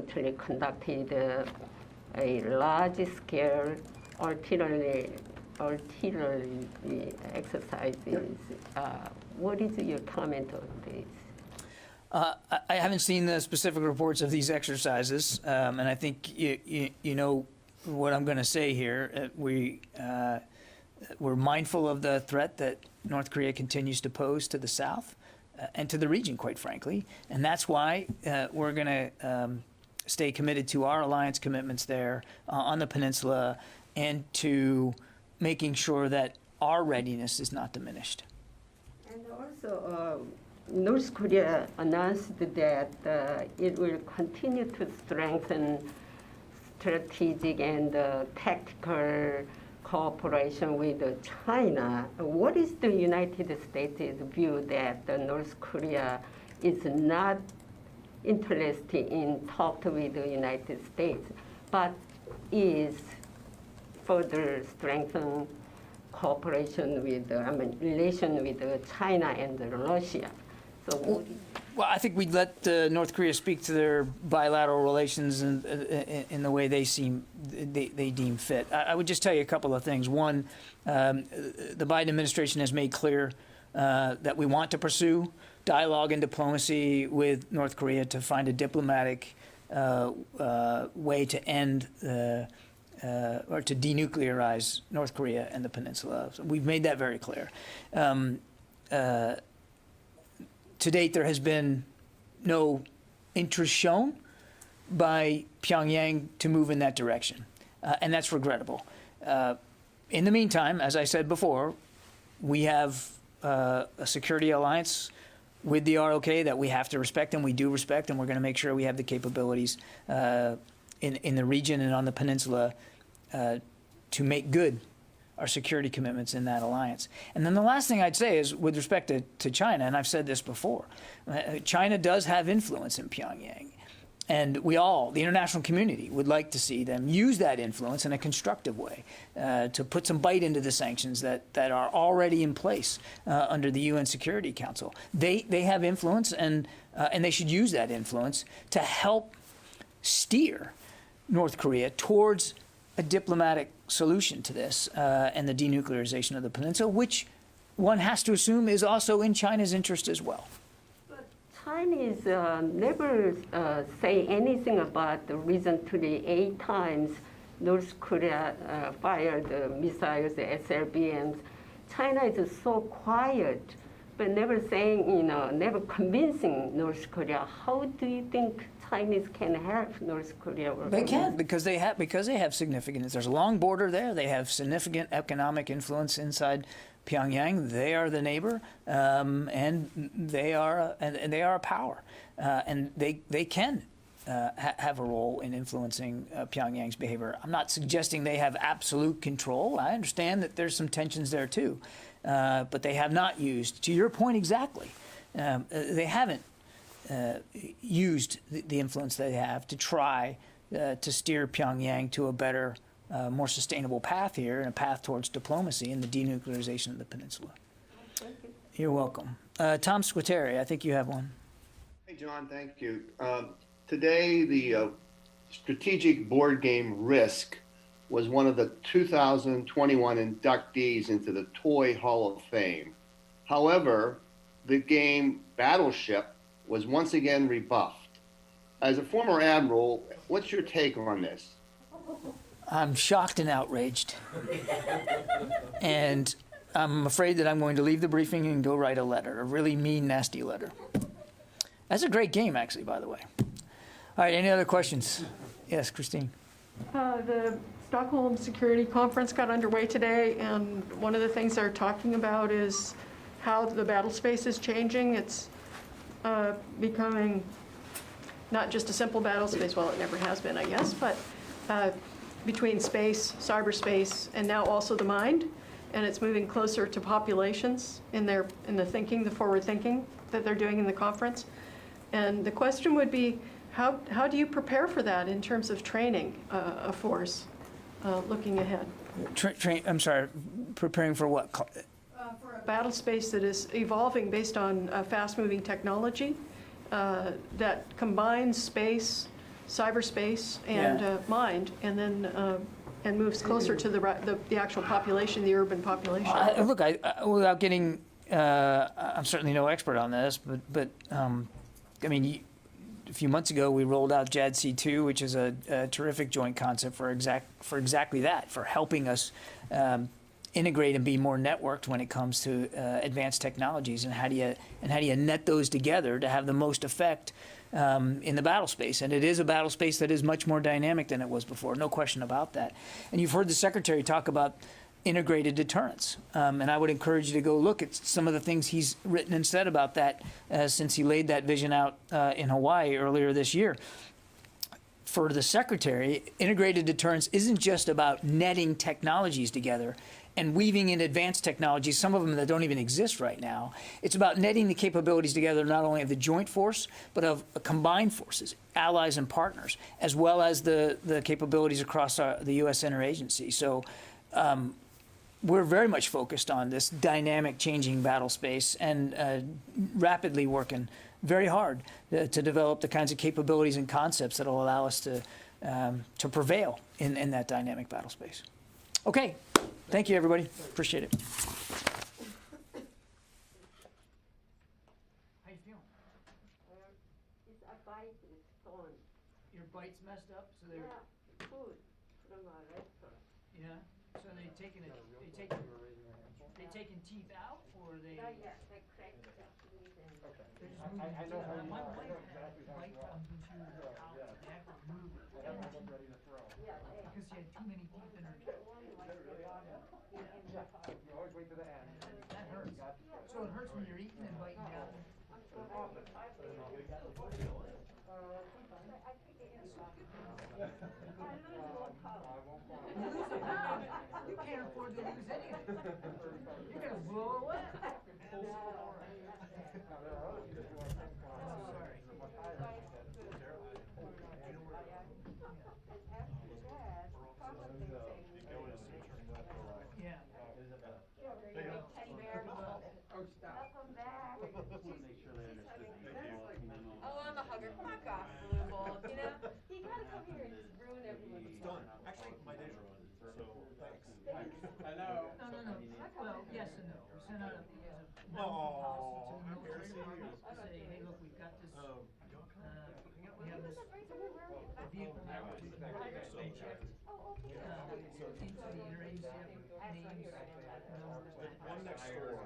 recently conducted a large-scale artillery exercises. What is your comment on this? I haven't seen the specific reports of these exercises, and I think you know what I'm going to say here. We're mindful of the threat that North Korea continues to pose to the South and to the region, quite frankly, and that's why we're going to stay committed to our alliance commitments there on the peninsula and to making sure that our readiness is not diminished. And also, North Korea announced that it will continue to strengthen strategic and tactical cooperation with China. What is the United States' view that North Korea is not interested in talk with the United States, but is further strengthen cooperation with, relation with China and Russia? So, well, I think we'd let North Korea speak to their bilateral relations in the way they deem fit. I would just tell you a couple of things. One, the Biden administration has made clear that we want to pursue dialogue and diplomacy with North Korea to find a diplomatic way to end or to denuclearize North Korea and the peninsula. So we've made that very clear. To date, there has been no interest shown by Pyongyang to move in that direction, and that's regrettable. In the meantime, as I said before, we have a security alliance with the ROK that we have to respect, and we do respect, and we're going to make sure we have the capabilities in the region and on the peninsula to make good our security commitments in that alliance. And then the last thing I'd say is with respect to China, and I've said this before, China does have influence in Pyongyang. And we all, the international community, would like to see them use that influence in a constructive way to put some bite into the sanctions that are already in place under the UN Security Council. They have influence, and they should use that influence to help steer North Korea towards a diplomatic solution to this and the denuclearization of the peninsula, which one has to assume is also in China's interest as well. But Chinese never say anything about the recently 8 times North Korea fired missiles, SLBMs. China is so quiet, but never saying, never convincing North Korea. How do you think Chinese can help North Korea? They can because they have significant. There's a long border there. They have significant economic influence inside Pyongyang. They are the neighbor, and they are a power, and they can have a role in influencing Pyongyang's behavior. I'm not suggesting they have absolute control. I understand that there's some tensions there too, but they have not used, to your point exactly, they haven't used the influence they have to try to steer Pyongyang to a better, more sustainable path here and a path towards diplomacy and the denuclearization of the peninsula. Thank you. You're welcome. Tom Squitieri, I think you have one. Hey, John, thank you. Today, the strategic board game Risk was one of the 2021 inductees into the Toy Hall of Fame. However, the game Battleship was once again rebuffed. As a former admiral, what's your take on this? I'm shocked and outraged. And I'm afraid that I'm going to leave the briefing and go write a letter, a really mean, nasty letter. That's a great game, actually, by the way. All right, any other questions? Yes, Christine. The Stockholm Security Conference got underway today, and one of the things they're talking about is how the battle space is changing. It's becoming not just a simple battle space, well, it never has been, I guess, but between space, cyberspace, and now also the mind, and it's moving closer to populations in the thinking, the forward thinking that they're doing in the conference. And the question would be, how do you prepare for that in terms of training a force looking ahead? I'm sorry, preparing for what? For a battle space that is evolving based on fast-moving technology that combines space, cyberspace and Yeah. mind, and then and moves closer to the actual population, the urban population. Look, without getting, I'm certainly no expert on this, but I mean, a few months ago we rolled out JADC2, which is a terrific joint concept for exactly that, for helping us integrate and be more networked when it comes to advanced technologies, and how do you net those together to have the most effect in the battle space. And it is a battle space that is much more dynamic than it was before, no question about that. And you've heard the Secretary talk about integrated deterrence, and I would encourage you to go look at some of the things he's written and said about that since he laid that vision out in Hawaii earlier this year. For the Secretary, integrated deterrence isn't just about netting technologies together and weaving in advanced technologies, some of them that don't even exist right now. It's about netting the capabilities together, not only of the joint force, but of combined forces, allies and partners, as well as the capabilities across the U.S. interagency. So we're very much focused on this dynamic, changing battle space, and rapidly working very hard to develop the kinds of capabilities and concepts that will allow us to prevail in that dynamic battle space. Okay. Thank you, everybody. Appreciate it. How you feeling? It's a bite is gone. Your bite's messed up, so they're Food from a restaurant. yeah. So they taking teeth out, or they? Yeah, they crack the teeth and. They're just moving. I know. My wife had bite when she was in college. They have to remove it. Because she had too many teeth in her. You always wait to the end. That hurts. So it hurts when you're eating and biting down. You can't afford to lose anything. You're gonna blow away. Yeah. Oh, I'm a hugger. Fuck off, Blue Bolt. You know, you gotta come here and just ruin everyone's Done. Actually, my day's ruined. So thanks. I know. No. Well, yes and no. We sent out a Oh, policy to the military embarrassing. departments to say, hey, look, we've got this. We have this vehicle now which we can inject into the interagency names, numbers, that One next door.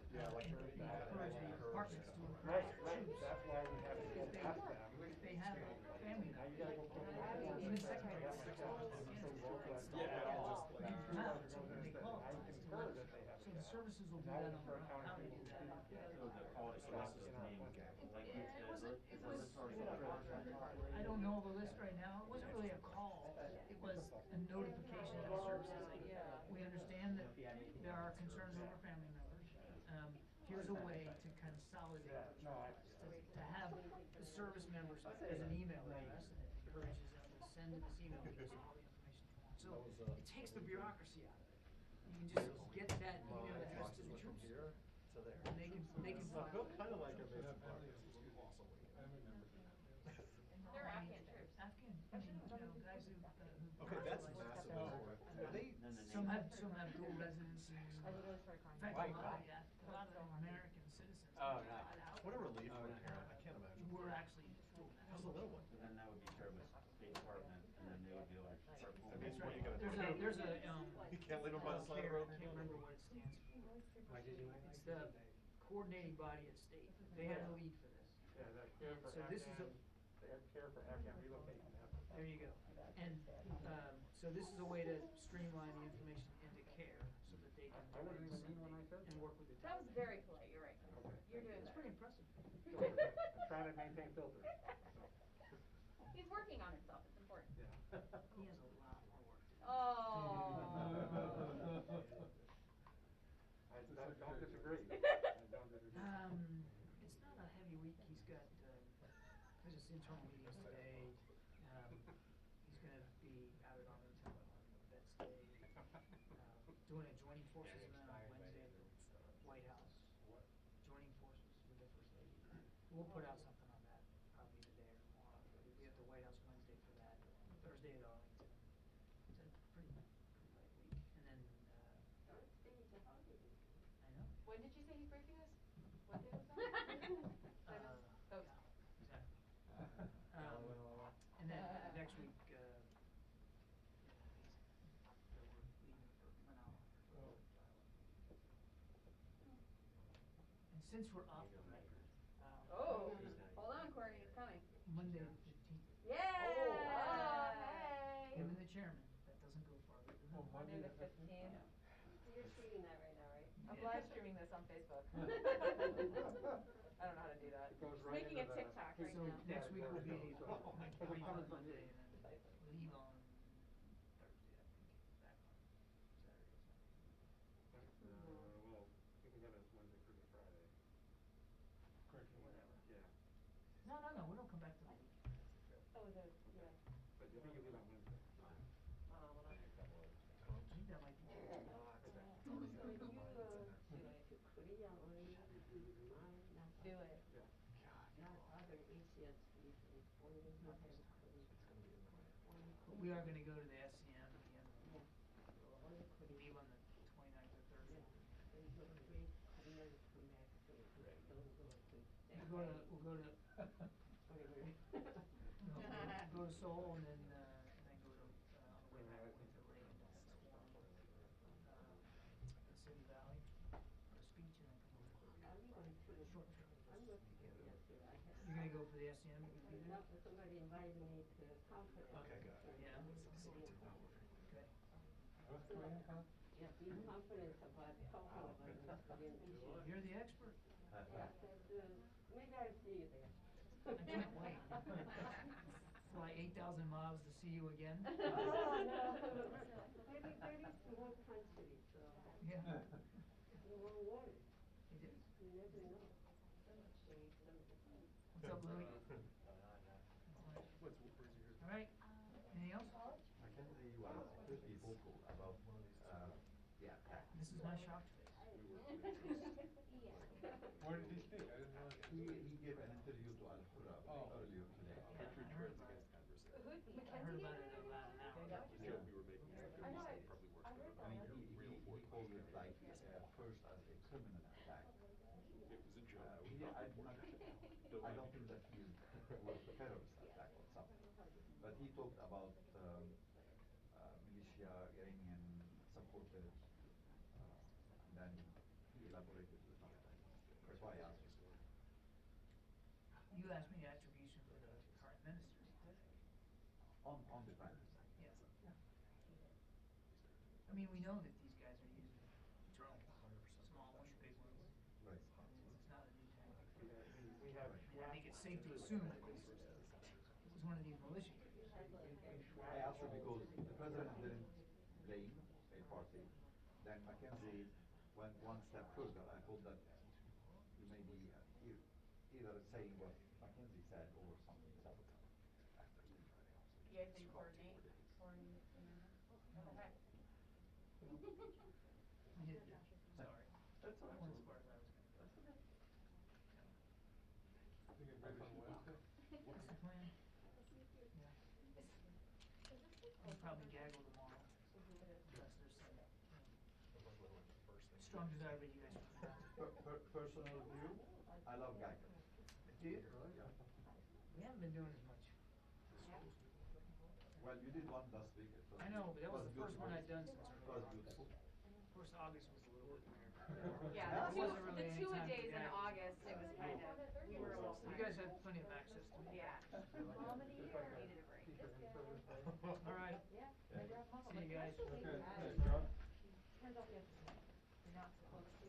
Yeah, like encourage the departments to encourage their troops. that's why we have to test them. If they have family members, even secondary schools, Yeah, come out, so when they call, so the services will do that on their own. How they do that? I don't know the list right now. It wasn't really a call. It was a notification to the services. Like, we understand that there are concerns over family members. Here's a way to consolidate those, to have the service members as an email address, and it encourages them to send to this email address all the information they want. So it takes the bureaucracy out of it. You can just get that email address to the troops, and they can file. Kind of like a basic They're Afghan troops. Afghan, guys who. Okay, that's massive. Are they? Some have dual residency. In fact, a lot of them are American citizens. Oh, nice. What a relief for a parent. I can't imagine. We're actually dual How's the little one? And then that would be shared with State Department, and then they would be able to start That pulling. means what are you gonna do? There's a You can't leave them by the side of the road. I can't remember what it stands for. It's the coordinating body at state. They have the lead for this. So this is They have care for Afghan relocation efforts. there you go. And so this is a way to streamline the information into care so that they can I wasn't even mean when I said and work with it. That was very polite. You're right. You're doing It's that. pretty impressive. I'm trying to maintain filters. He's working on himself. It's important. He has a lot more work to do. Oh. I don't disagree. I don't disagree. It's not a heavy week. He's got his internal meetings today. He's going to be out at Arlington on Vets Day, doing a joining forces event on Wednesday at the White House. Joining forces with the First Lady. We'll put out something on that probably today or tomorrow. We'll be at the White House Wednesday. When did you say he's briefing us? What day was that? Oh, Exactly. And then next week, we're leaving for Manala. And since we're off the record, oh, hold on, Corey, it's coming. Monday the 15th, Yeah! Oh. Hey! him and the chairman, that doesn't go farther than that. Monday the 15th. You're tweeting that right now, right? I'm Yeah. live streaming this on Facebook. I don't know how to do that. It goes Just right making into a the- TikTok right So now. next week will be leave on Monday, and then leave on Thursday, back on Saturday or Sunday. Well, you can go to Wednesday, Thursday, Friday. Correct. Whatever. Yeah, No, we don't come back till the weekend. Oh, yeah. but I think you leave on Wednesday. I think that might be true. To Korea only, not Do it. not other Asian cities, only have Korea. But we are gonna go to the SCM at the end of the Yeah. month. Only We Korea. leave on the 29th or 30th. There's no great Koreans come back, so don't go to. We'll go to go to Seoul and then go to, on the way back, we'll to Lake and City Valley for a speech and then come I'm going to, over. Short trip. I'm going to Korea, so I have. You're gonna go for the SCM, you gonna be there? No, somebody invited me to a conference. Okay, good. Yeah. Okay. North Korean, huh? Yeah, big conference about talking about North Korean issues. You're the expert. Yeah, maybe I'll see you there. I can't wait. Fly 8,000 miles to see you again? Oh, no. Very, very small country, so Yeah. you won't worry. It is. You never know. What's up, Louis? All right, anything else? Mackenzie was pretty vocal about the attack. This is my shocked face. Where did he speak? I didn't know. He gave an interview to Al Hurra Oh. earlier today. Yeah, I heard about it. Who, I heard about it about an hour ago. We were making I know, it probably works I heard better. I mean, that. he called it like first as a criminal attack. It was a joke. I don't think that he was a terrorist attack or something. But he talked about militia, Iranian supported, then he elaborated with that. That's why I asked you. You asked me attribution for the current minister. On the prime minister. Yes. I mean, we know that these guys are using drones, small ones, big ones. Right. It's not a new tactic. We have. I mean, I think it's safe to assume that this was one of these militia groups. I asked you because the president didn't blame a party. Then Mackenzie went one step further. I hope that you may be either saying what Mackenzie said or something else. You guys didn't coordinate? Okay. We did, sorry. That's all That right. one's as far as I was gonna go. You can break on Wednesday? What's the plan? Yeah. I'll probably gaggle tomorrow. Unless there's some, strong desire that you guys can have. Personal view, I love Geiger. Do you? Yeah. We haven't been doing as much. Well, you did one last week. It was- I know, but that was it the first one I'd done since It early was August. beautiful. Of course, August was a little bit weird. Yeah, It wasn't really the any two time for days in gagging. August, it was kind of, we were a little You tired. guys had plenty of access to me. Yeah. Mom of the year. Needed a break. All right. Yeah. See you guys. Okay, thanks, John. Turns out we have to, you're not supposed to